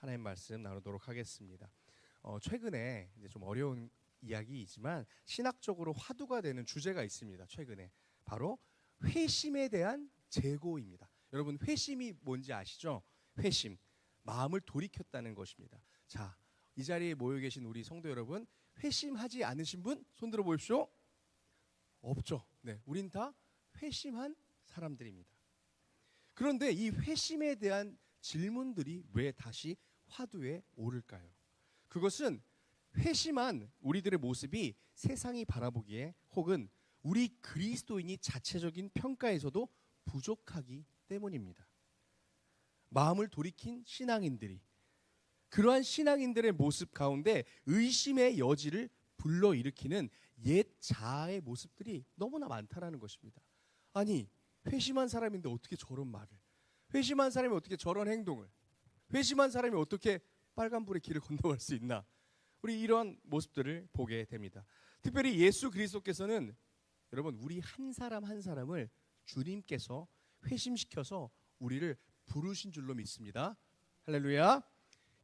하나님 말씀 나누도록 하겠습니다. 최근에 이제 좀 어려운 이야기이지만 신학적으로 화두가 되는 주제가 있습니다. 최근에 바로 회심에 대한 재고입니다. 여러분, 회심이 뭔지 아시죠? 회심, 마음을 돌이켰다는 것입니다. 자, 이 자리에 모여 계신 우리 성도 여러분, 회심하지 않으신 분 손 들어 보십시오. 없죠. 네, 우린 다 회심한 사람들입니다. 그런데 이 회심에 대한 질문들이 왜 다시 화두에 오를까요? 그것은 회심한 우리들의 모습이 세상이 바라보기에 혹은 우리 그리스도인이 자체적인 평가에서도 부족하기 때문입니다. 마음을 돌이킨 신앙인들이 그러한 신앙인들의 모습 가운데 의심의 여지를 불러일으키는 옛 자아의 모습들이 너무나 많다라는 것입니다. 아니, 회심한 사람인데 어떻게 저런 말을, 회심한 사람이 어떻게 저런 행동을, 회심한 사람이 어떻게 빨간불의 길을 건너갈 수 있나, 우리 이런 모습들을 보게 됩니다. 특별히 예수 그리스도께서는 여러분, 우리 한 사람 한 사람을 주님께서 회심시켜서 우리를 부르신 줄로 믿습니다. 할렐루야.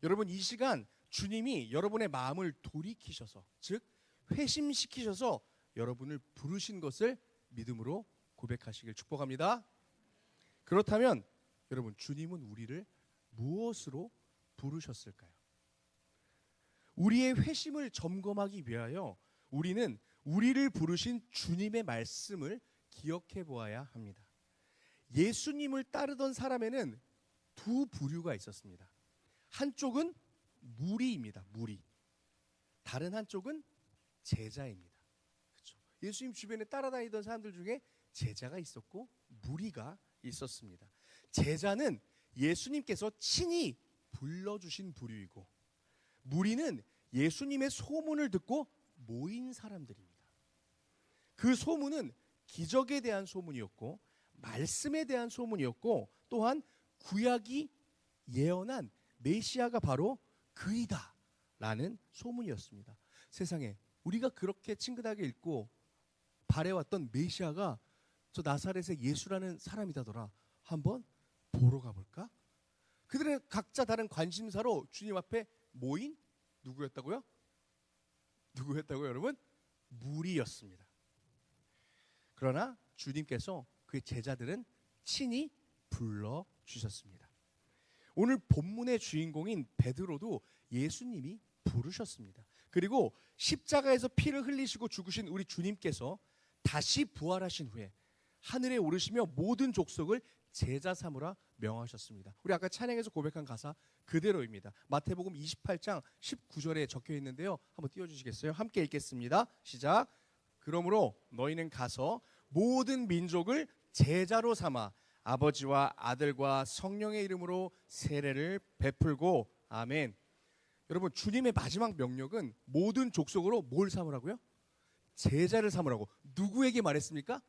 여러분, 이 시간 주님이 여러분의 마음을 돌이키셔서, 즉 회심시키셔서 여러분을 부르신 것을 믿음으로 고백하시길 축복합니다. 그렇다면 여러분, 주님은 우리를 무엇으로 부르셨을까요? 우리의 회심을 점검하기 위하여 우리는 우리를 부르신 주님의 말씀을 기억해 보아야 합니다. 예수님을 따르던 사람에는 두 부류가 있었습니다. 한쪽은 무리입니다. 무리. 다른 한쪽은 제자입니다. 그렇죠? 예수님 주변에 따라다니던 사람들 중에 제자가 있었고 무리가 있었습니다. 제자는 예수님께서 친히 불러주신 부류이고, 무리는 예수님의 소문을 듣고 모인 사람들입니다. 그 소문은 기적에 대한 소문이었고, 말씀에 대한 소문이었고, 또한 구약이 예언한 메시아가 바로 그이다 라는 소문이었습니다. 세상에 우리가 그렇게 친근하게 읽고 바래왔던 메시아가 저 나사렛의 예수라는 사람이다더라, 한번 보러 가볼까? 그들의 각자 다른 관심사로 주님 앞에 모인 누구였다고요? 누구였다고요, 여러분? 무리였습니다. 그러나 주님께서 그의 제자들은 친히 불러주셨습니다. 오늘 본문의 주인공인 베드로도 예수님이 부르셨습니다. 그리고 십자가에서 피를 흘리시고 죽으신 우리 주님께서 다시 부활하신 후에 하늘에 오르시며 모든 족속을 제자 삼으라 명하셨습니다. 우리 아까 찬양에서 고백한 가사 그대로입니다. 마태복음 28장 19절에 적혀 있는데요, 한번 띄워주시겠어요? 함께 읽겠습니다. 시작. 그러므로 너희는 가서 모든 민족을 제자로 삼아 아버지와 아들과 성령의 이름으로 세례를 베풀고, 아멘. 여러분, 주님의 마지막 명령은 모든 족속으로 뭘 삼으라고요? 제자를 삼으라고. 누구에게 말했습니까?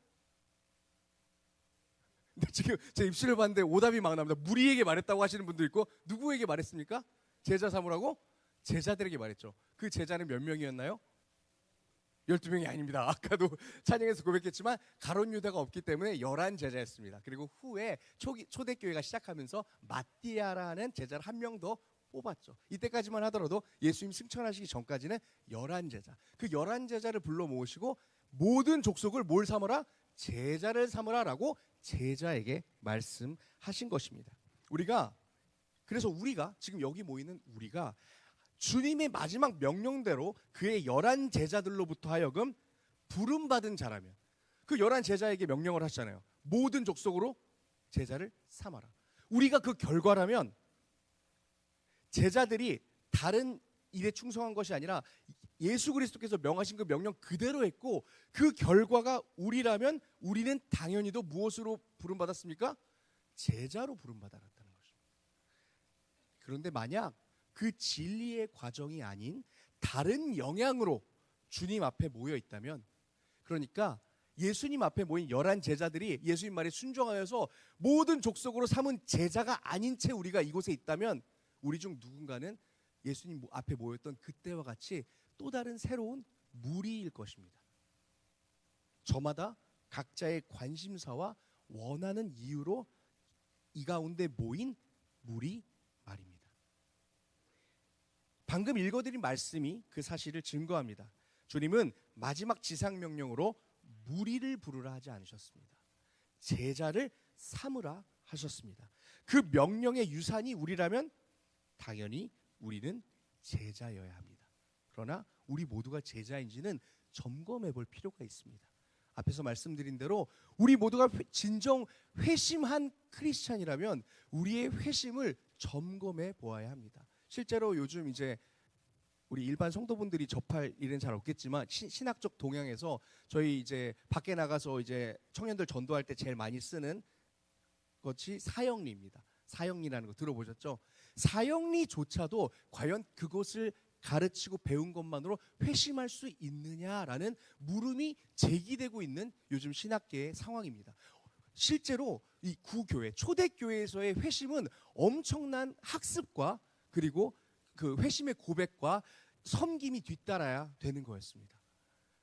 근데 지금 제 입술을 봤는데 오답이 막 나옵니다. 무리에게 말했다고 하시는 분도 있고, 누구에게 말했습니까? 제자 삼으라고? 제자들에게 말했죠. 그 제자는 몇 명이었나요? 12명이 아닙니다. 아까도 찬양에서 고백했지만 가룟 유다가 없기 때문에 11제자였습니다. 그리고 후에 초대교회가 시작하면서 마띠아라는 제자를 한 명 더 뽑았죠. 이때까지만 하더라도 예수님 승천하시기 전까지는 11제자. 그 11제자를 불러 모으시고 모든 족속을 뭘 삼으라? 제자를 삼으라라고 제자에게 말씀하신 것입니다. 그래서 우리가 지금 여기 모이는 우리가 주님의 마지막 명령대로 그의 11제자들로부터 하여금 부름받은 자라면, 그 11제자에게 명령을 하시잖아요. 모든 족속으로 제자를 삼아라. 우리가 그 결과라면 제자들이 다른 일에 충성한 것이 아니라 예수 그리스도께서 명하신 그 명령 그대로 했고, 그 결과가 우리라면 우리는 당연히도 무엇으로 부름받았습니까? 제자로 부름받았다는 것입니다. 그런데 만약 그 진리의 과정이 아닌 다른 영향으로 주님 앞에 모여 있다면, 그러니까 예수님 앞에 모인 11제자들이 예수님 말에 순종하여서 모든 족속으로 삼은 제자가 아닌 채 우리가 이곳에 있다면, 우리 중 누군가는 예수님 앞에 모였던 그때와 같이 또 다른 새로운 무리일 것입니다. 저마다 각자의 관심사와 원하는 이유로 이 가운데 모인 무리 말입니다. 방금 읽어드린 말씀이 그 사실을 증거합니다. 주님은 마지막 지상 명령으로 무리를 부르라 하지 않으셨습니다. 제자를 삼으라 하셨습니다. 그 명령의 유산이 우리라면 당연히 우리는 제자여야 합니다. 그러나 우리 모두가 제자인지는 점검해 볼 필요가 있습니다. 앞에서 말씀드린 대로 우리 모두가 진정 회심한 크리스찬이라면 우리의 회심을 점검해 보아야 합니다. 실제로 요즘 이제 우리 일반 성도분들이 접할 일은 잘 없겠지만 신학적 동향에서 저희 이제 밖에 나가서 이제 청년들 전도할 때 제일 많이 쓰는 것이 사형리입니다. 사형리라는 거 들어보셨죠? 사형리조차도 과연 그것을 가르치고 배운 것만으로 회심할 수 있느냐라는 물음이 제기되고 있는 요즘 신학계의 상황입니다. 실제로 이 구교회, 초대교회에서의 회심은 엄청난 학습과 그리고 그 회심의 고백과 섬김이 뒤따라야 되는 거였습니다.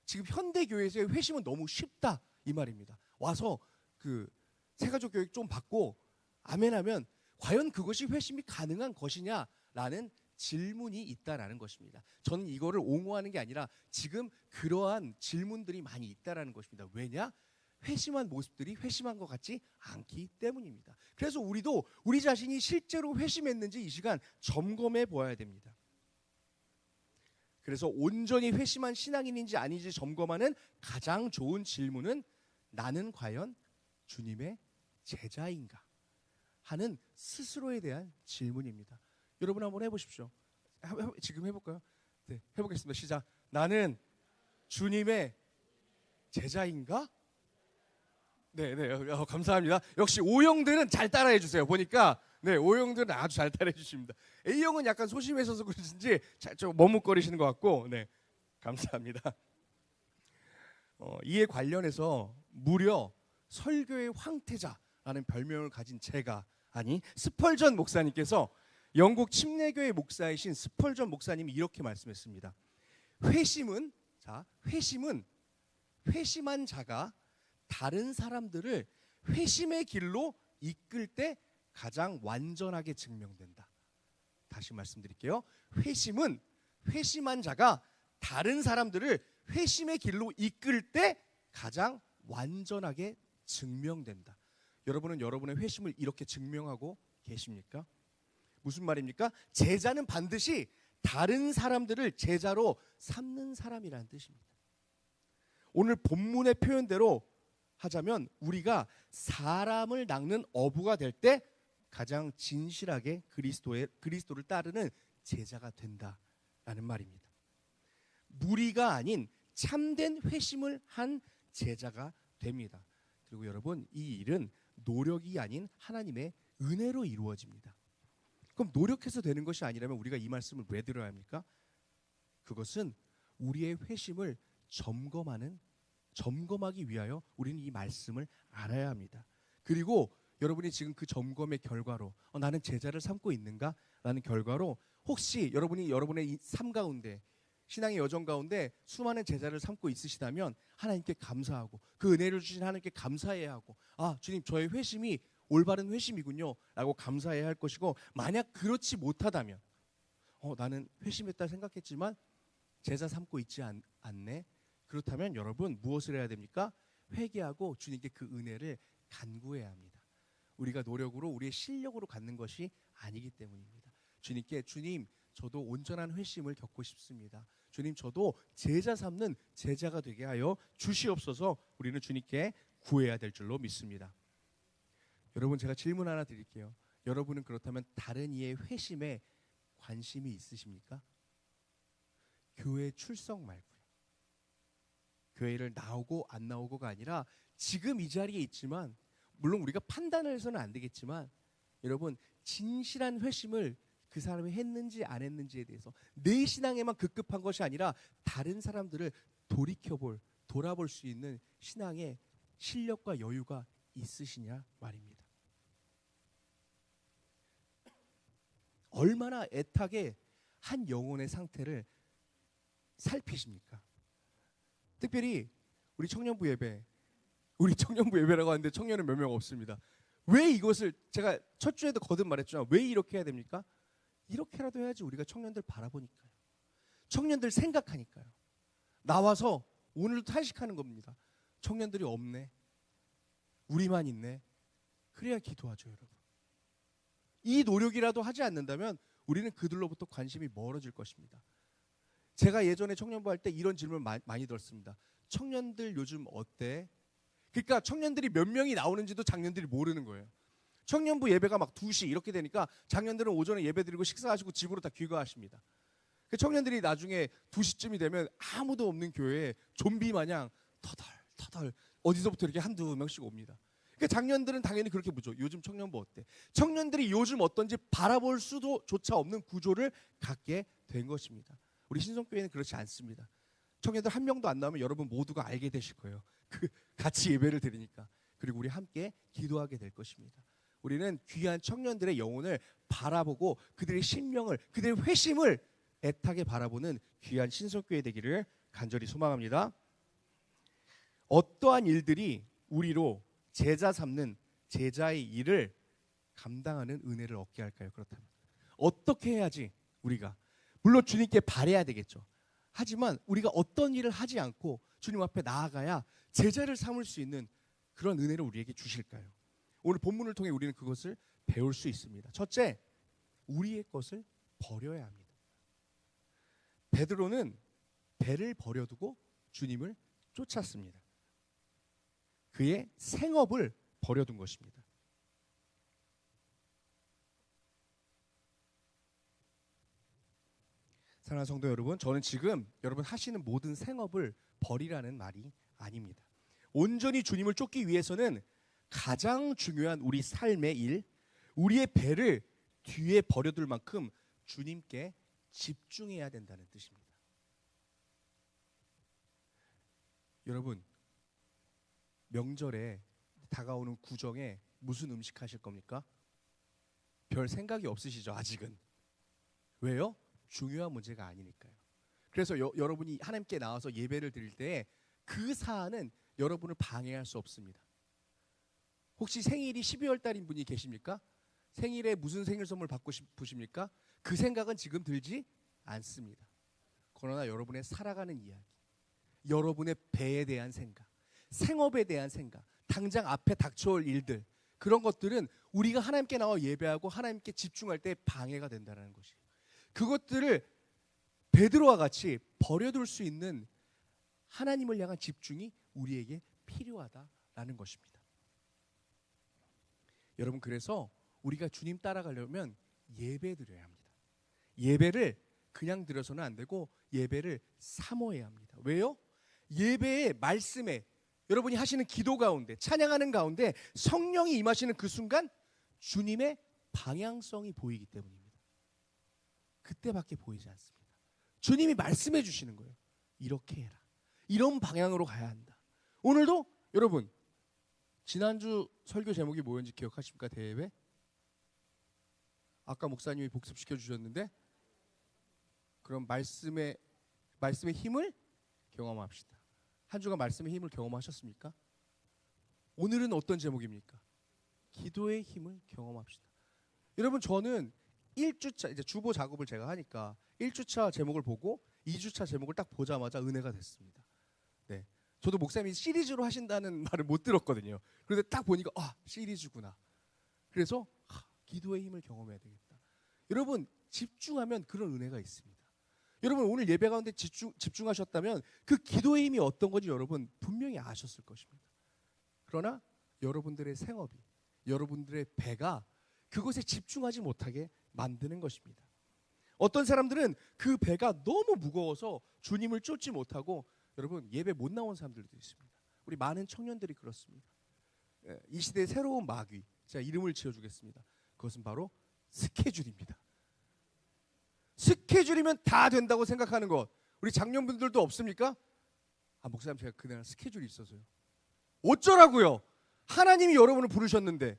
지금 현대교회에서의 회심은 너무 쉽다 이 말입니다. 와서 그 새가족 교육 좀 받고 아멘하면 과연 그것이 회심이 가능한 것이냐라는 질문이 있다라는 것입니다. 저는 이거를 옹호하는 게 아니라 지금 그러한 질문들이 많이 있다라는 것입니다. 왜냐? 회심한 모습들이 회심한 것 같지 않기 때문입니다. 그래서 우리도 우리 자신이 실제로 회심했는지 이 시간 점검해 보아야 됩니다. 그래서 온전히 회심한 신앙인인지 아닌지 점검하는 가장 좋은 질문은 나는 과연 주님의 제자인가 하는 스스로에 대한 질문입니다. 여러분 한번 해보십시오. 지금 해볼까요? 네, 해보겠습니다. 시작. 나는 주님의 제자인가? 네, 감사합니다. 역시 O형들은 잘 따라해 주세요. 보니까 네, O형들은 아주 잘 따라해 주십니다. A형은 약간 소심해서 그런지 좀 머뭇거리시는 것 같고, 네, 감사합니다. 이에 관련해서 무려 설교의 황태자라는 별명을 가진 제가 아니 스펄전 목사님께서 영국 침례교회 목사이신 스펄전 목사님이 이렇게 말씀했습니다. 회심은 회심한 자가 다른 사람들을 회심의 길로 이끌 때 가장 완전하게 증명된다. 다시 말씀드릴게요. 회심한 자가 다른 사람들을 회심의 길로 이끌 때 가장 완전하게 증명된다. 여러분은 여러분의 회심을 이렇게 증명하고 계십니까? 무슨 말입니까? 제자는 반드시 다른 사람들을 제자로 삼는 사람이라는 뜻입니다. 오늘 본문의 표현대로 하자면 우리가 사람을 낚는 어부가 될 때 가장 진실하게 그리스도를 따르는 제자가 된다라는 말입니다. 무리가 아닌 참된 회심을 한 제자가 됩니다. 그리고 여러분 이 일은 노력이 아닌 하나님의 은혜로 이루어집니다. 그럼 노력해서 되는 것이 아니라면 우리가 이 말씀을 왜 들어야 합니까? 그것은 우리의 회심을 점검하기 위하여 우리는 이 말씀을 알아야 합니다. 그리고 여러분이 지금 그 점검의 결과로 나는 제자를 삼고 있는가? 라는 결과로 혹시 여러분이 여러분의 이 삶 가운데 신앙의 여정 가운데 수많은 제자를 삼고 있으시다면 하나님께 감사하고 그 은혜를 주신 하나님께 감사해야 하고 주님 저의 회심이 올바른 회심이군요 라고 감사해야 할 것이고 만약 그렇지 못하다면 나는 회심했다 생각했지만 제자 삼고 있지 않네. 그렇다면 여러분 무엇을 해야 됩니까? 회개하고 주님께 그 은혜를 간구해야 합니다. 우리가 노력으로 우리의 실력으로 갖는 것이 아니기 때문입니다. 주님께 주님 저도 온전한 회심을 겪고 싶습니다. 주님 저도 제자 삼는 제자가 되게 하여 주시옵소서. 우리는 주님께 구해야 될 줄로 믿습니다. 여러분 제가 질문 하나 드릴게요. 여러분은 그렇다면 다른 이의 회심에 관심이 있으십니까? 교회 출석 말고요. 교회를 나오고 안 나오고가 아니라 지금 이 자리에 있지만 물론 우리가 판단을 해서는 안 되겠지만 여러분 진실한 회심을 그 사람이 했는지 안 했는지에 대해서 내 신앙에만 급급한 것이 아니라 다른 사람들을 돌아볼 수 있는 신앙의 실력과 여유가 있으시냐 말입니다. 얼마나 애타게 한 영혼의 상태를 살피십니까? 특별히 우리 청년부 예배라고 하는데 청년은 몇 명 없습니다. 왜 이것을 제가 첫 주에도 거듭 말했지만 왜 이렇게 해야 됩니까? 이렇게라도 해야지 우리가 청년들 바라보니까요. 청년들 생각하니까요. 나와서 오늘도 탄식하는 겁니다. 청년들이 없네. 우리만 있네. 그래야 기도하죠, 여러분. 이 노력이라도 하지 않는다면 우리는 그들로부터 관심이 멀어질 것입니다. 제가 예전에 청년부 할 때 이런 질문을 많이 들었습니다. 청년들 요즘 어때? 그러니까 청년들이 몇 명이 나오는지도 장년들이 모르는 거예요. 청년부 예배가 막 2시 이렇게 되니까 장년들은 오전에 예배 드리고 식사하시고 집으로 다 귀가하십니다. 그 청년들이 나중에 2시쯤이 되면 아무도 없는 교회에 좀비 마냥 터덜 어디서부터 이렇게 한두 명씩 옵니다. 그러니까 장년들은 당연히 그렇게 묻죠. 요즘 청년부 어때? 청년들이 요즘 어떤지 바라볼 수도조차 없는 구조를 갖게 된 것입니다. 우리 신성교회는 그렇지 않습니다. 청년들 한 명도 안 나오면 여러분 모두가 알게 되실 거예요. 같이 예배를 드리니까. 그리고 우리 함께 기도하게 될 것입니다. 우리는 귀한 청년들의 영혼을 바라보고 그들의 신명을, 그들의 회심을 애타게 바라보는 귀한 신성교회 되기를 간절히 소망합니다. 어떠한 일들이 우리로 제자 삼는 제자의 일을 감당하는 은혜를 얻게 할까요? 그렇다면 어떻게 해야지 우리가, 물론 주님께 바라야 되겠죠. 하지만 우리가 어떤 일을 하지 않고 주님 앞에 나아가야 제자를 삼을 수 있는 그런 은혜를 우리에게 주실까요? 오늘 본문을 통해 우리는 그것을 배울 수 있습니다. 첫째, 우리의 것을 버려야 합니다. 베드로는 배를 버려두고 주님을 쫓았습니다. 그의 생업을 버려둔 것입니다. 사랑하는 성도 여러분, 저는 지금 여러분 하시는 모든 생업을 버리라는 말이 아닙니다. 온전히 주님을 쫓기 위해서는 가장 중요한 우리 삶의 일, 우리의 배를 뒤에 버려둘 만큼 주님께 집중해야 된다는 뜻입니다. 여러분, 명절에 다가오는 구정에 무슨 음식 하실 겁니까? 별 생각이 없으시죠, 아직은. 왜요? 중요한 문제가 아니니까요. 그래서 여러분이 하나님께 나와서 예배를 드릴 때 그 사안은 여러분을 방해할 수 없습니다. 혹시 생일이 12월 달인 분이 계십니까? 생일에 무슨 생일 선물 받고 싶으십니까? 그 생각은 지금 들지 않습니다. 그러나 여러분의 살아가는 이야기, 여러분의 배에 대한 생각, 생업에 대한 생각, 당장 앞에 닥쳐올 일들, 그런 것들은 우리가 하나님께 나와 예배하고 하나님께 집중할 때 방해가 된다는 것이에요. 그것들을 베드로와 같이 버려둘 수 있는 하나님을 향한 집중이 우리에게 필요하다라는 것입니다. 여러분, 그래서 우리가 주님 따라가려면 예배 드려야 합니다. 예배를 그냥 드려서는 안 되고 예배를 사모해야 합니다. 왜요? 예배의 말씀에, 여러분이 하시는 기도 가운데, 찬양하는 가운데 성령이 임하시는 그 순간 주님의 방향성이 보이기 때문입니다. 그때밖에 보이지 않습니다. 주님이 말씀해 주시는 거예요. 이렇게 해라. 이런 방향으로 가야 한다. 오늘도 여러분, 지난주 설교 제목이 뭐였는지 기억하십니까? 대예배? 아까 목사님이 복습시켜 주셨는데, 그럼 말씀의 힘을 경험합시다. 한 주간 말씀의 힘을 경험하셨습니까? 오늘은 어떤 제목입니까? 기도의 힘을 경험합시다. 여러분, 저는 1주차 이제 주보 작업을 제가 하니까 1주차 제목을 보고 2주차 제목을 딱 보자마자 은혜가 됐습니다. 네, 저도 목사님이 시리즈로 하신다는 말을 못 들었거든요. 그런데 딱 보니까 시리즈구나. 그래서 기도의 힘을 경험해야 되겠다. 여러분, 집중하면 그런 은혜가 있습니다. 여러분, 오늘 예배 가운데 집중하셨다면 그 기도의 힘이 어떤 건지 여러분 분명히 아셨을 것입니다. 그러나 여러분들의 생업이, 여러분들의 배가 그것에 집중하지 못하게 만드는 것입니다. 어떤 사람들은 그 배가 너무 무거워서 주님을 쫓지 못하고 여러분 예배 못 나온 사람들도 있습니다. 우리 많은 청년들이 그렇습니다. 이 시대의 새로운 마귀, 제가 이름을 지어주겠습니다. 그것은 바로 스케줄입니다. 스케줄이면 다 된다고 생각하는 것, 우리 장년분들도 없습니까? 목사님, 제가 그날 스케줄이 있어서요. 어쩌라고요? 하나님이 여러분을 부르셨는데.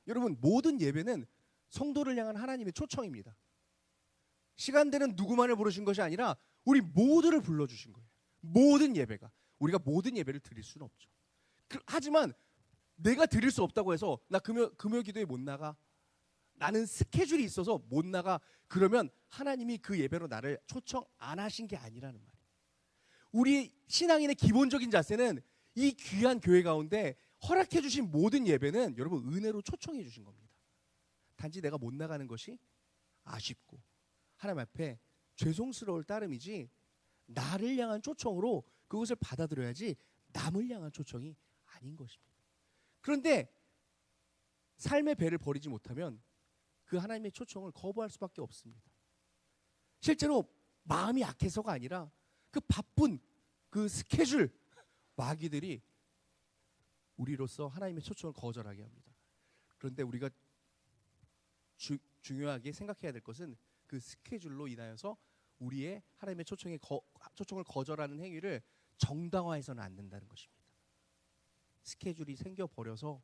여러분, 모든 예배는 성도를 향한 하나님의 초청입니다. 시간대는 누구만을 부르신 것이 아니라 우리 모두를 불러주신 거예요. 모든 예배가. 우리가 모든 예배를 드릴 수는 없죠. 하지만 내가 드릴 수 없다고 해서 나 금요 기도에 못 나가, 나는 스케줄이 있어서 못 나가. 그러면 하나님이 그 예배로 나를 초청 안 하신 게 아니라는 말이에요. 우리 신앙인의 기본적인 자세는 이 귀한 교회 가운데 허락해 주신 모든 예배는 여러분 은혜로 초청해 주신 겁니다. 단지 내가 못 나가는 것이 아쉽고 하나님 앞에 죄송스러울 따름이지 나를 향한 초청으로 그것을 받아들여야지 남을 향한 초청이 아닌 것입니다. 그런데 삶의 배를 버리지 못하면 그 하나님의 초청을 거부할 수밖에 없습니다. 실제로 마음이 약해서가 아니라 그 바쁜 그 스케줄 마귀들이 우리로서 하나님의 초청을 거절하게 합니다. 그런데 우리가 중요하게 생각해야 될 것은 그 스케줄로 인하여서 우리의 하나님의 초청을 거절하는 행위를 정당화해서는 안 된다는 것입니다. 스케줄이 생겨버려서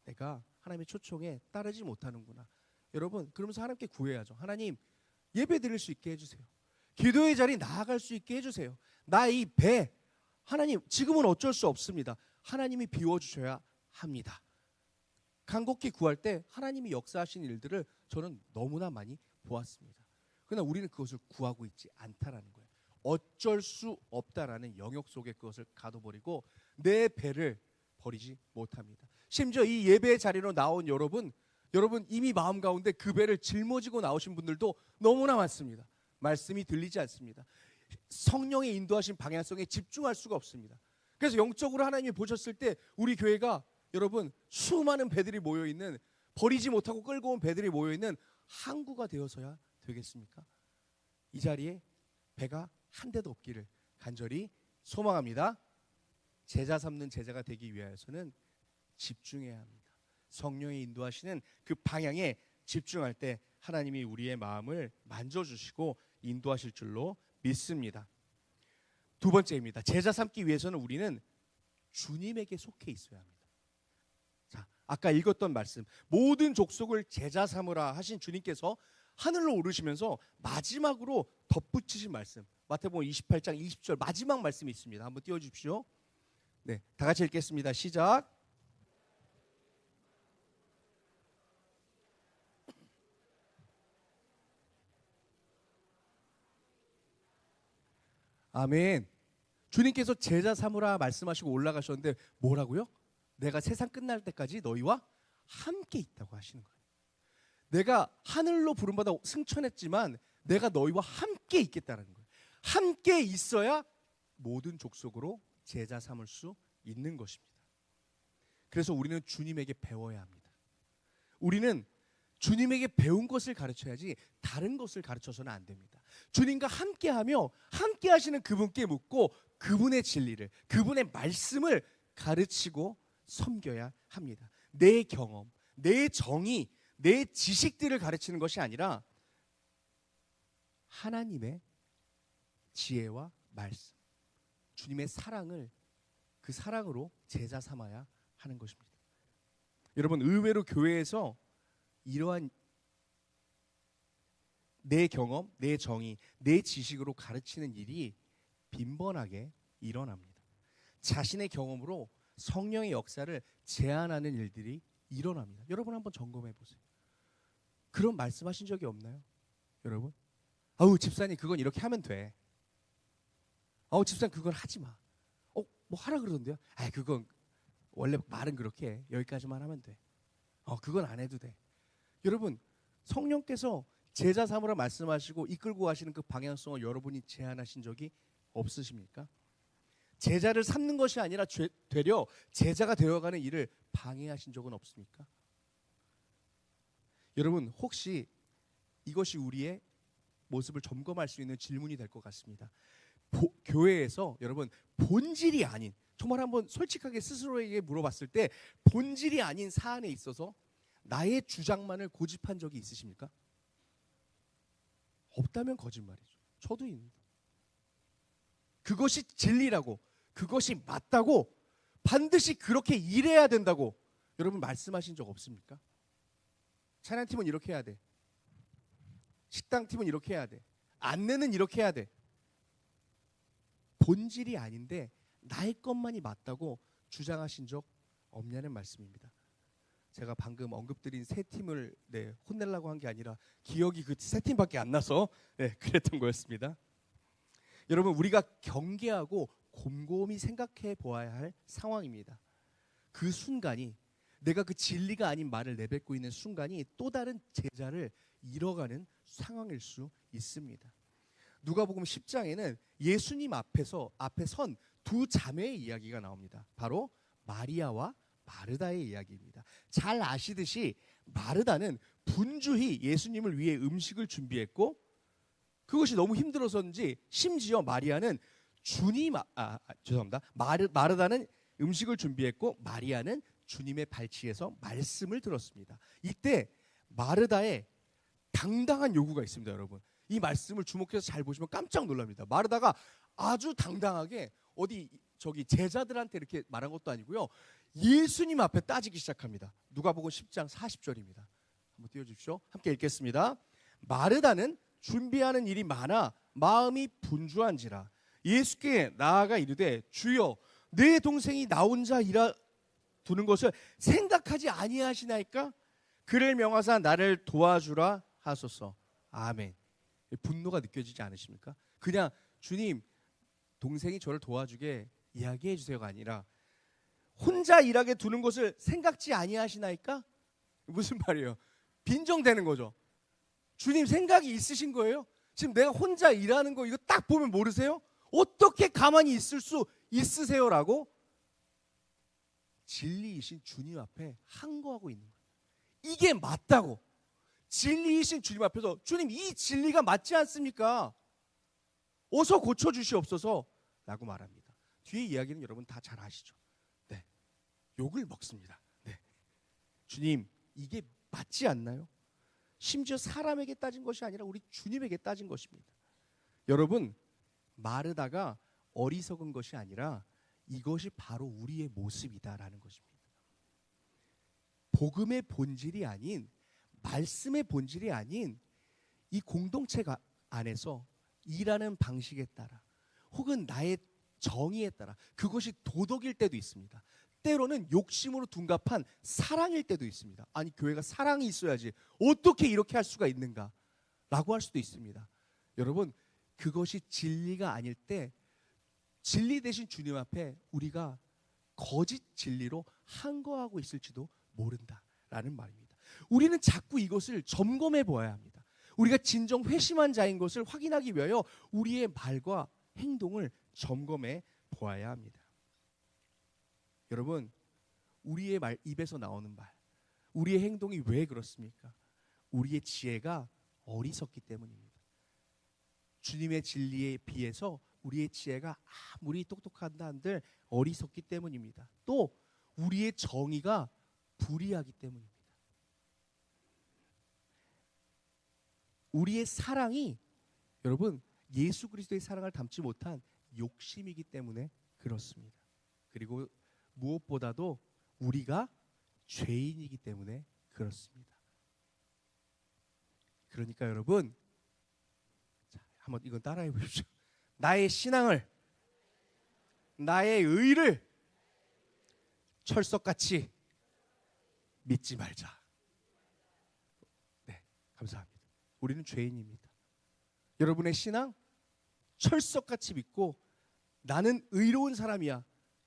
내가 하나님의 초청에 따르지 못하는구나. 여러분 그러면서 하나님께 구해야죠. 하나님 예배 드릴 수 있게 해주세요. 기도의 자리 나아갈 수 있게 해주세요. 나 이 배 하나님 지금은 어쩔 수 없습니다. 하나님이 비워주셔야 합니다. 간곡히 구할 때 하나님이 역사하신 일들을 저는 너무나 많이 보았습니다. 그러나 우리는 그것을 구하고 있지 않다라는 거예요. 어쩔 수 없다라는 영역 속에 그것을 가둬버리고 내 배를 버리지 못합니다. 심지어 이 예배의 자리로 나온 여러분 이미 마음 가운데 그 배를 짊어지고 나오신 분들도 너무나 많습니다. 말씀이 들리지 않습니다. 성령의 인도하신 방향성에 집중할 수가 없습니다. 그래서 영적으로 하나님이 보셨을 때 우리 교회가 여러분 수많은 배들이 모여있는 버리지 못하고 끌고 온 배들이 모여있는 항구가 되어서야 되겠습니까? 이 자리에 배가 한 대도 없기를 간절히 소망합니다. 제자 삼는 제자가 되기 위하여서는 집중해야 합니다. 성령이 인도하시는 그 방향에 집중할 때 하나님이 우리의 마음을 만져주시고 인도하실 줄로 믿습니다. 두 번째입니다. 제자 삼기 위해서는 우리는 주님에게 속해 있어야 합니다. 자, 아까 읽었던 말씀 모든 족속을 제자 삼으라 하신 주님께서 하늘로 오르시면서 마지막으로 덧붙이신 말씀 마태복음 28장 20절 마지막 말씀이 있습니다. 한번 띄워주십시오. 네, 다 같이 읽겠습니다. 시작. 아멘. 주님께서 제자 삼으라 말씀하시고 올라가셨는데 뭐라고요? 내가 세상 끝날 때까지 너희와 함께 있다고 하시는 거예요. 내가 하늘로 부름받아 승천했지만 내가 너희와 함께 있겠다는 거예요. 함께 있어야 모든 족속으로 제자 삼을 수 있는 것입니다. 그래서 우리는 주님에게 배워야 합니다. 우리는 주님에게 배운 것을 가르쳐야지 다른 것을 가르쳐서는 안 됩니다. 주님과 함께하며 함께 하시는 그분께 묻고 그분의 진리를 그분의 말씀을 가르치고 섬겨야 합니다. 내 경험, 내 정의, 내 지식들을 가르치는 것이 아니라 하나님의 지혜와 말씀, 주님의 사랑을 그 사랑으로 제자 삼아야 하는 것입니다. 여러분 의외로 교회에서 이러한 내 경험, 내 정의, 내 지식으로 가르치는 일이 빈번하게 일어납니다. 자신의 경험으로 성령의 역사를 제한하는 일들이 일어납니다. 여러분 한번 점검해 보세요. 그런 말씀하신 적이 없나요? 여러분? 아우 집사님 그건 이렇게 하면 돼. 아우 집사님 그건 하지 마. 뭐 하라 그러던데요? 아 그건 원래 말은 그렇게 해. 여기까지만 하면 돼. 그건 안 해도 돼. 여러분 성령께서 제자 삼으라 말씀하시고 이끌고 가시는 그 방향성을 여러분이 제안하신 적이 없으십니까? 제자를 삼는 것이 아니라 되려 제자가 되어가는 일을 방해하신 적은 없습니까? 여러분 혹시 이것이 우리의 모습을 점검할 수 있는 질문이 될 것 같습니다. 교회에서 여러분 본질이 아닌 정말 한번 솔직하게 스스로에게 물어봤을 때 본질이 아닌 사안에 있어서 나의 주장만을 고집한 적이 있으십니까? 없다면 거짓말이죠. 저도 있는데. 그것이 진리라고 그것이 맞다고 반드시 그렇게 일해야 된다고 여러분 말씀하신 적 없습니까? 찬양팀은 이렇게 해야 돼. 식당팀은 이렇게 해야 돼. 안내는 이렇게 해야 돼. 본질이 아닌데 나의 것만이 맞다고 주장하신 적 없냐는 말씀입니다. 제가 방금 언급드린 세 팀을 혼내려고 한 게 아니라 기억이 그 세 팀밖에 안 나서 그랬던 거였습니다. 여러분, 우리가 경계하고 곰곰이 생각해 보아야 할 상황입니다. 그 순간이, 내가 그 진리가 아닌 말을 내뱉고 있는 순간이 또 다른 제자를 잃어가는 상황일 수 있습니다. 누가복음 10장에는 예수님 앞에 선 두 자매의 이야기가 나옵니다. 바로 마리아와 마르다의 이야기입니다. 잘 아시듯이 마르다는 분주히 예수님을 위해 음식을 준비했고, 그것이 너무 힘들어서인지 심지어 마리아는 마르다는 음식을 준비했고 마리아는 주님의 발치에서 말씀을 들었습니다. 이때 마르다의 당당한 요구가 있습니다. 여러분, 이 말씀을 주목해서 잘 보시면 깜짝 놀랍니다. 마르다가 아주 당당하게 저기 제자들한테 이렇게 말한 것도 아니고요, 예수님 앞에 따지기 시작합니다. 누가복음 10장 40절입니다. 한번 띄워주십시오. 함께 읽겠습니다. 마르다는 준비하는 일이 많아 마음이 분주한지라 예수께 나아가 이르되, 주여, 내 동생이 나 혼자 일하 두는 것을 생각하지 아니하시나이까? 그를 명하사 나를 도와주라 하소서. 아멘. 분노가 느껴지지 않으십니까? 그냥 주님, 동생이 저를 도와주게 이야기해 주세요가 아니라 혼자 일하게 두는 것을 생각지 아니하시나이까? 무슨 말이에요? 빈정대는 거죠. 주님, 생각이 있으신 거예요? 지금 내가 혼자 일하는 거 이거 딱 보면 모르세요? 어떻게 가만히 있을 수 있으세요라고 진리이신 주님 앞에 항거하고 있는 거예요. 이게 맞다고. 진리이신 주님 앞에서, 주님, 이 진리가 맞지 않습니까? 어서 고쳐주시옵소서 라고 말합니다. 뒤에 이야기는 여러분 다 잘 아시죠? 욕을 먹습니다. 주님, 이게 맞지 않나요? 심지어 사람에게 따진 것이 아니라 우리 주님에게 따진 것입니다. 여러분, 마르다가 어리석은 것이 아니라 이것이 바로 우리의 모습이다라는 것입니다. 복음의 본질이 아닌, 말씀의 본질이 아닌 이 공동체 안에서 일하는 방식에 따라, 혹은 나의 정의에 따라, 그것이 도덕일 때도 있습니다. 때로는 욕심으로 둔갑한 사랑일 때도 있습니다. 아니, 교회가 사랑이 있어야지 어떻게 이렇게 할 수가 있는가 라고 할 수도 있습니다. 여러분, 그것이 진리가 아닐 때 진리 대신 주님 앞에 우리가 거짓 진리로 항거하고 있을지도 모른다라는 말입니다. 우리는 자꾸 이것을 점검해 보아야 합니다. 우리가 진정 회심한 자인 것을 확인하기 위하여 우리의 말과 행동을 점검해 보아야 합니다. 여러분, 우리의 입에서 나오는 말, 우리의 행동이 왜 그렇습니까? 우리의 지혜가 어리석기 때문입니다. 주님의 진리에 비해서 우리의 지혜가 아무리 똑똑한다 한들 어리석기 때문입니다. 또 우리의 정의가 불의하기 때문입니다. 우리의 사랑이, 여러분, 예수 그리스도의 사랑을 담지 못한 욕심이기 때문에 그렇습니다. 그리고 무엇보다도 우리가 죄인이기 때문에 그렇습니다. 그러니까 여러분, 한번 이건 따라해 보십시오. 나의 신앙을, 나의 의를 철석같이 믿지 말자. 네, 감사합니다. 우리는 죄인입니다. 여러분의 신앙 철석같이 믿고 나는 의로운 사람이야,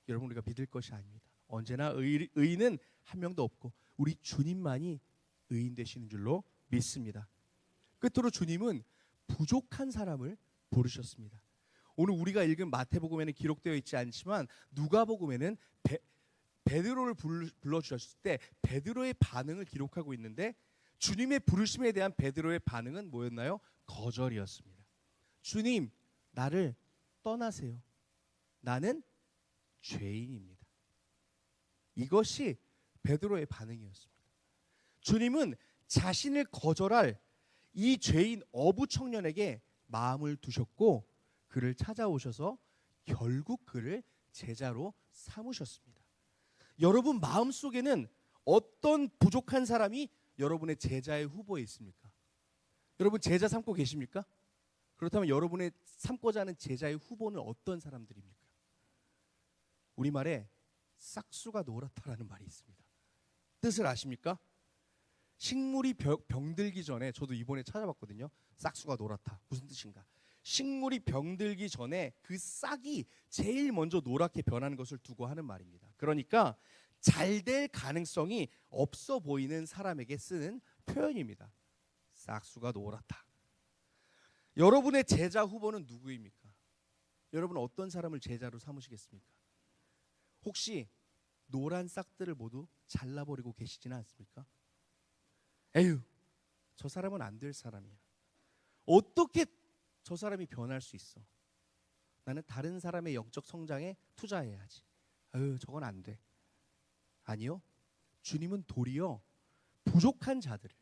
여러분, 우리가 믿을 것이 아닙니다. 언제나 의인은 한 명도 없고 우리 주님만이 의인 되시는 줄로 믿습니다. 끝으로 주님은 부족한 사람을 부르셨습니다. 오늘 우리가 읽은 마태복음에는 기록되어 있지 않지만 누가복음에는 베드로를 불러주셨을 때 베드로의 반응을 기록하고 있는데, 주님의 부르심에 대한 베드로의 반응은 뭐였나요? 거절이었습니다. 주님, 나를 떠나세요. 나는 죄인입니다. 이것이 베드로의 반응이었습니다. 주님은 자신을 거절할 이 죄인 어부 청년에게 마음을 두셨고 그를 찾아오셔서 결국 그를 제자로 삼으셨습니다. 여러분 마음속에는 어떤 부족한 사람이 여러분의 제자의 후보에 있습니까? 여러분 제자 삼고 계십니까? 그렇다면 여러분의 삼고자 하는 제자의 후보는 어떤 사람들입니까? 우리말에 싹수가 노랗다라는 말이 있습니다. 뜻을 아십니까? 식물이 병들기 전에, 저도 이번에 찾아봤거든요. 싹수가 노랗다. 무슨 뜻인가? 식물이 병들기 전에 그 싹이 제일 먼저 노랗게 변하는 것을 두고 하는 말입니다. 그러니까 잘 될 가능성이 없어 보이는 사람에게 쓰는 표현입니다. 싹수가 노랗다. 여러분의 제자 후보는 누구입니까? 여러분 어떤 사람을 제자로 삼으시겠습니까? 혹시 노란 싹들을 모두 잘라버리고 계시지는 않습니까? 에휴, 저 사람은 안 될 사람이야. 어떻게 저 사람이 변할 수 있어? 나는 다른 사람의 영적 성장에 투자해야지. 아유, 저건 안 돼. 아니요. 주님은 도리어 부족한 자들을,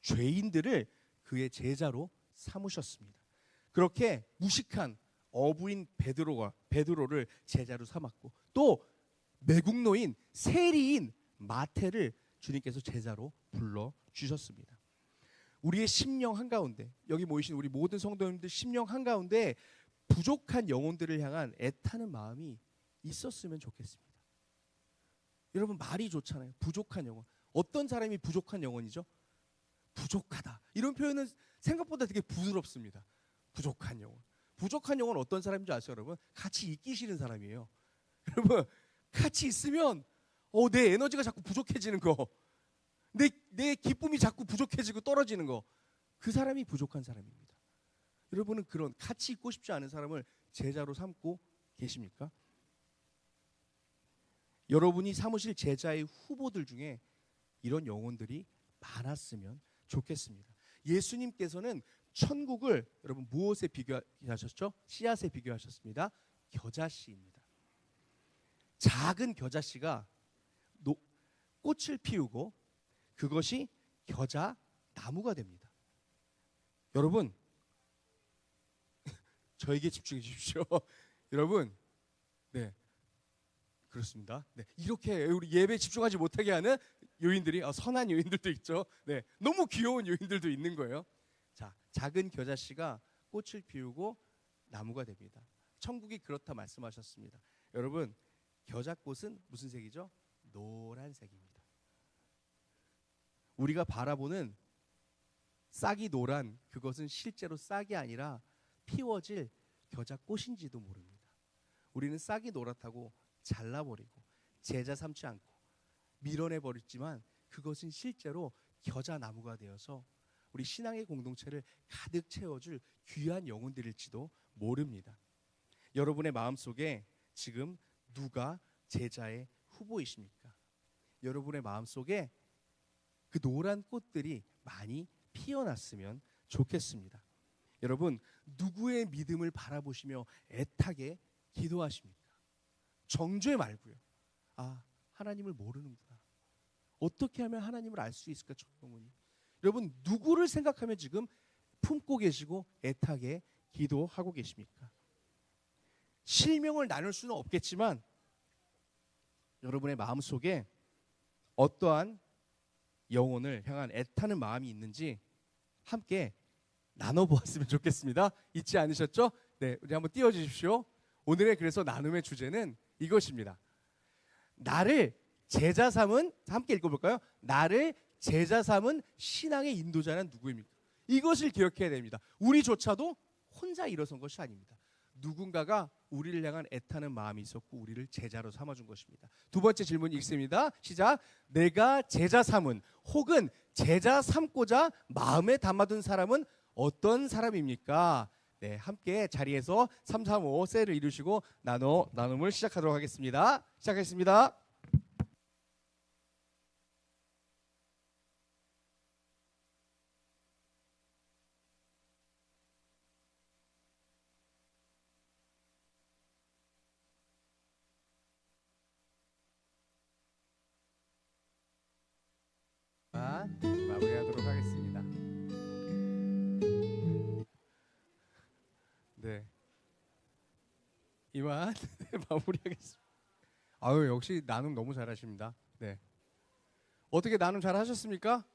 죄인들을 그의 제자로 삼으셨습니다. 그렇게 무식한 어부인 베드로를 제자로 삼았고, 또 매국노인 세리인 마태를 주님께서 제자로 불러 주셨습니다. 우리의 심령 한가운데, 여기 모이신 우리 모든 성도님들 심령 한가운데 부족한 영혼들을 향한 애타는 마음이 있었으면 좋겠습니다. 여러분, 말이 좋잖아요. 부족한 영혼. 어떤 사람이 부족한 영혼이죠? 부족하다. 이런 표현은 생각보다 되게 부드럽습니다. 부족한 영혼. 부족한 영혼 어떤 사람인지 아세요, 여러분? 같이 있기 싫은 사람이에요. 여러분, 같이 있으면 내 에너지가 자꾸 부족해지는 거, 내 기쁨이 자꾸 부족해지고 떨어지는 거, 그 사람이 부족한 사람입니다. 여러분은 그런 같이 있고 싶지 않은 사람을 제자로 삼고 계십니까? 여러분이 삼으실 제자의 후보들 중에 이런 영혼들이 많았으면 좋겠습니다. 예수님께서는 천국을 여러분 무엇에 비교하셨죠? 씨앗에 비교하셨습니다. 겨자씨입니다. 작은 겨자씨가 꽃을 피우고 그것이 겨자 나무가 됩니다. 여러분, 저에게 집중해 주십시오. 여러분, 네, 그렇습니다. 네, 이렇게 우리 예배에 집중하지 못하게 하는 요인들이 선한 요인들도 있죠. 네, 너무 귀여운 요인들도 있는 거예요. 자, 작은 겨자씨가 꽃을 피우고 나무가 됩니다. 천국이 그렇다 말씀하셨습니다. 여러분, 겨자꽃은 무슨 색이죠? 노란색입니다. 우리가 바라보는 싹이 노란 그것은 실제로 싹이 아니라 피워질 겨자꽃인지도 모릅니다. 우리는 싹이 노랗다고 잘라버리고 제자 삼지 않고 밀어내버렸지만 그것은 실제로 겨자나무가 되어서 우리 신앙의 공동체를 가득 채워줄 귀한 영혼들일지도 모릅니다. 여러분의 마음속에 지금 누가 제자의 후보이십니까? 여러분의 마음속에 그 노란 꽃들이 많이 피어났으면 좋겠습니다. 여러분, 누구의 믿음을 바라보시며 애타게 기도하십니까? 정죄 말고요. 하나님을 모르는구나. 어떻게 하면 하나님을 알 수 있을까? 저 영혼이. 여러분, 누구를 생각하며 지금 품고 계시고 애타게 기도하고 계십니까? 실명을 나눌 수는 없겠지만 여러분의 마음속에 어떠한 영혼을 향한 애타는 마음이 있는지 함께 나눠보았으면 좋겠습니다. 잊지 않으셨죠? 네, 우리 한번 띄워주십시오. 오늘의 그래서 나눔의 주제는 이것입니다. 나를 제자 삼은, 함께 읽어볼까요? 나를 제자 삼은 신앙의 인도자는 누구입니까? 이것을 기억해야 됩니다. 우리조차도 혼자 일어선 것이 아닙니다. 누군가가 우리를 향한 애타는 마음이 있었고 우리를 제자로 삼아준 것입니다. 두 번째 질문 읽습니다. 시작. 내가 제자 삼은 혹은 제자 삼고자 마음에 담아둔 사람은 어떤 사람입니까? 네, 함께 자리에서 335 셀을 이루시고 나눔을 시작하도록 하겠습니다. 시작하겠습니다. 마무리하도록 하겠습니다. 네, 이만 마무리하겠습니다. 역시 나눔 너무 잘하십니다. 네, 어떻게 나눔 잘하셨습니까?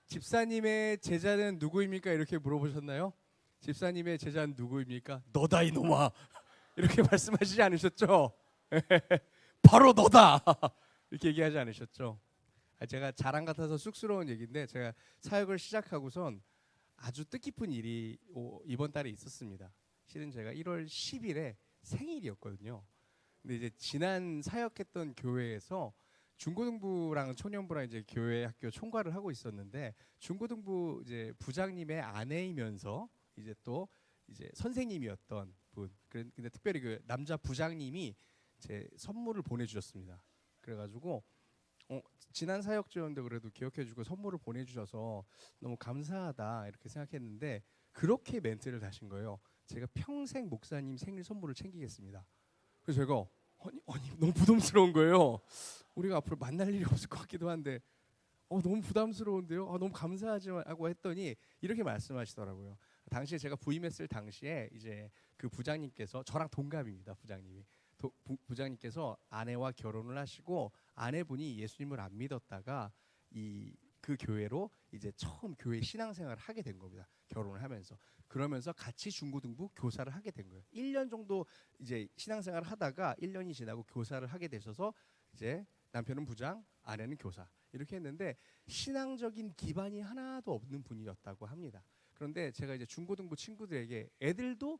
집사님의 제자는 누구입니까? 이렇게 물어보셨나요? 집사님의 제자는 누구입니까? 너다 이놈아. 이렇게 말씀하시지 않으셨죠? 바로 너다. 이렇게 얘기하지 않으셨죠? 제가 자랑 같아서 쑥스러운 얘기인데 제가 사역을 시작하고선 아주 뜻깊은 일이 이번 달에 있었습니다. 실은 제가 1월 10일에 생일이었거든요. 근데 이제 지난 사역했던 교회에서 중고등부랑 청년부랑 이제 교회 학교 총괄을 하고 있었는데 중고등부 이제 부장님의 아내이면서 이제 또 이제 선생님이었던 분. 근데 특별히 그 남자 부장님이 제 선물을 보내주셨습니다. 그래가지고 지난 사역지였는데 그래도 기억해주고 선물을 보내주셔서 너무 감사하다 이렇게 생각했는데 그렇게 멘트를 하신 거예요. 제가 평생 목사님 생일 선물을 챙기겠습니다. 그래서 제가 아니 너무 부담스러운 거예요. 우리가 앞으로 만날 일이 없을 것 같기도 한데 너무 부담스러운데요. 너무 감사하지만 하고 했더니 이렇게 말씀하시더라고요. 당시에 제가 부임했을 당시에 이제 그 부장님께서 저랑 동갑입니다. 부장님이 부장님께서 아내와 결혼을 하시고 아내분이 예수님을 안 믿었다가 그 교회로 이제 처음 교회 신앙생활을 하게 된 겁니다. 결혼을 하면서. 그러면서 같이 중고등부 교사를 하게 된 거예요. 1년 정도 이제 신앙생활을 하다가 1년이 지나고 교사를 하게 되셔서 이제 남편은 부장, 아내는 교사 이렇게 했는데 신앙적인 기반이 하나도 없는 분이었다고 합니다. 그런데 제가 이제 중고등부 친구들에게 애들도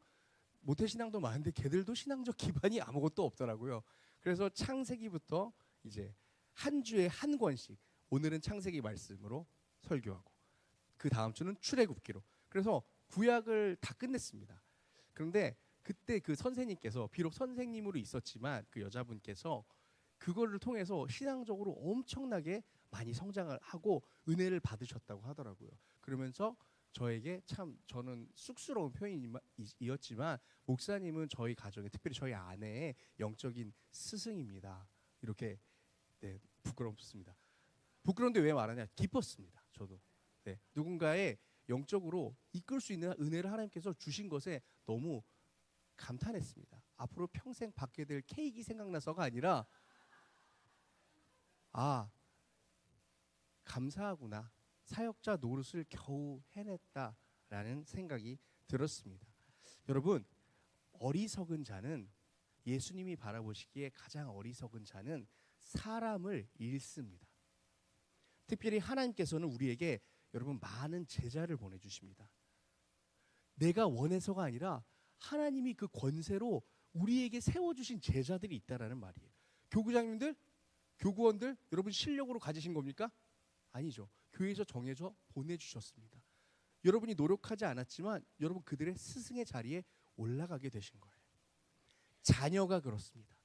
모태신앙도 많은데 걔들도 신앙적 기반이 아무것도 없더라고요. 그래서 창세기부터 이제 한 주에 한 권씩 오늘은 창세기 말씀으로 설교하고 그 다음 주는 출애굽기로 그래서 구약을 다 끝냈습니다. 그런데 그때 그 선생님께서 비록 선생님으로 있었지만 그 여자분께서 그거를 통해서 신앙적으로 엄청나게 많이 성장을 하고 은혜를 받으셨다고 하더라고요. 그러면서 저에게 참 저는 쑥스러운 표현이었지만 목사님은 저희 가정에 특별히 저희 아내의 영적인 스승입니다. 이렇게 부끄럽습니다. 부끄러운데 왜 말하냐? 기뻤습니다. 저도 누군가의 영적으로 이끌 수 있는 은혜를 하나님께서 주신 것에 너무 감탄했습니다. 앞으로 평생 받게 될 케이크 생각나서가 아니라 감사하구나. 사역자 노릇을 겨우 해냈다라는 생각이 들었습니다. 여러분, 어리석은 자는 예수님이 바라보시기에 가장 어리석은 자는 사람을 잃습니다. 특별히 하나님께서는 우리에게 여러분 많은 제자를 보내주십니다. 내가 원해서가 아니라 하나님이 그 권세로 우리에게 세워주신 제자들이 있다라는 말이에요. 교구장님들, 교구원들 여러분 실력으로 가지신 겁니까? 아니죠. 교회에서 정해져 보내주셨습니다. 여러분이 노력하지 않았지만 여러분 그들의 스승의 자리에 올라가게 되신 거예요. 자녀가 그렇습니다.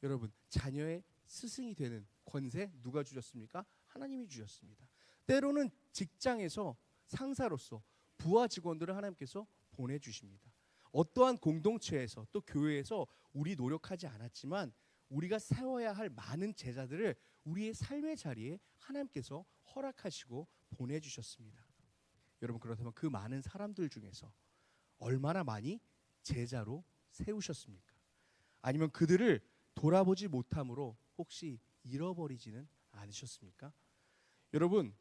여러분 자녀의 스승이 되는 권세 누가 주셨습니까? 하나님이 주셨습니다. 때로는 직장에서 상사로서 부하 직원들을 하나님께서 보내주십니다. 어떠한 공동체에서 또 교회에서 우리 노력하지 않았지만 우리가 세워야 할 많은 제자들을 우리의 삶의 자리에 하나님께서 허락하시고 보내주셨습니다. 여러분 그렇다면 그 많은 사람들 중에서 얼마나 많이 제자로 세우셨습니까? 아니면 그들을 돌아보지 못함으로 혹시 잃어버리지는 않으셨습니까? 여러분,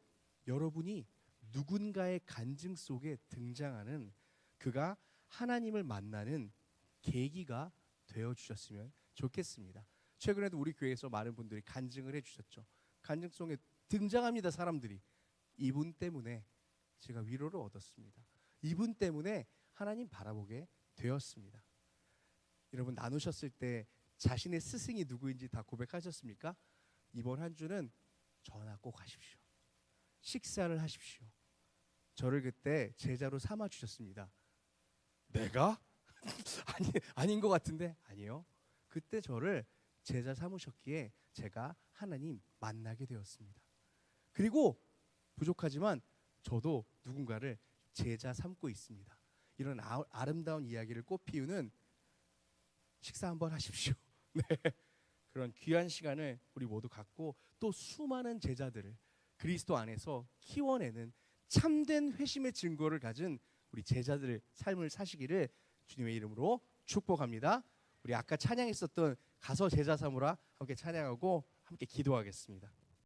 여러분이 누군가의 간증 속에 등장하는 그가 하나님을 만나는 계기가 되어주셨으면 좋겠습니다. 최근에도 우리 교회에서 많은 분들이 간증을 해주셨죠. 간증송에 등장합니다. 사람들이 이분 때문에 제가 위로를 얻었습니다. 이분 때문에 하나님 바라보게 되었습니다. 여러분 나누셨을 때 자신의 스승이 누구인지 다 고백하셨습니까? 이번 한 주는 전화 꼭 하십시오. 식사를 하십시오. 저를 그때 제자로 삼아 주셨습니다. 내가? 아닌 것 같은데 아니요. 그때 저를 제자 삼으셨기에 제가 하나님 만나게 되었습니다. 그리고 부족하지만 저도 누군가를 제자 삼고 있습니다. 이런 아름다운 이야기를 꽃피우는 식사 한번 하십시오. 네. 그런 귀한 시간을 우리 모두 갖고 또 수많은 제자들을 그리스도 안에서 키워내는 참된 회심의 증거를 가진 우리 제자들의 삶을 사시기를 주님의 이름으로 축복합니다. 우리 아까 찬양했었던 가서 제자 삼으라 함께 찬양하고 함께 기도하겠습니다.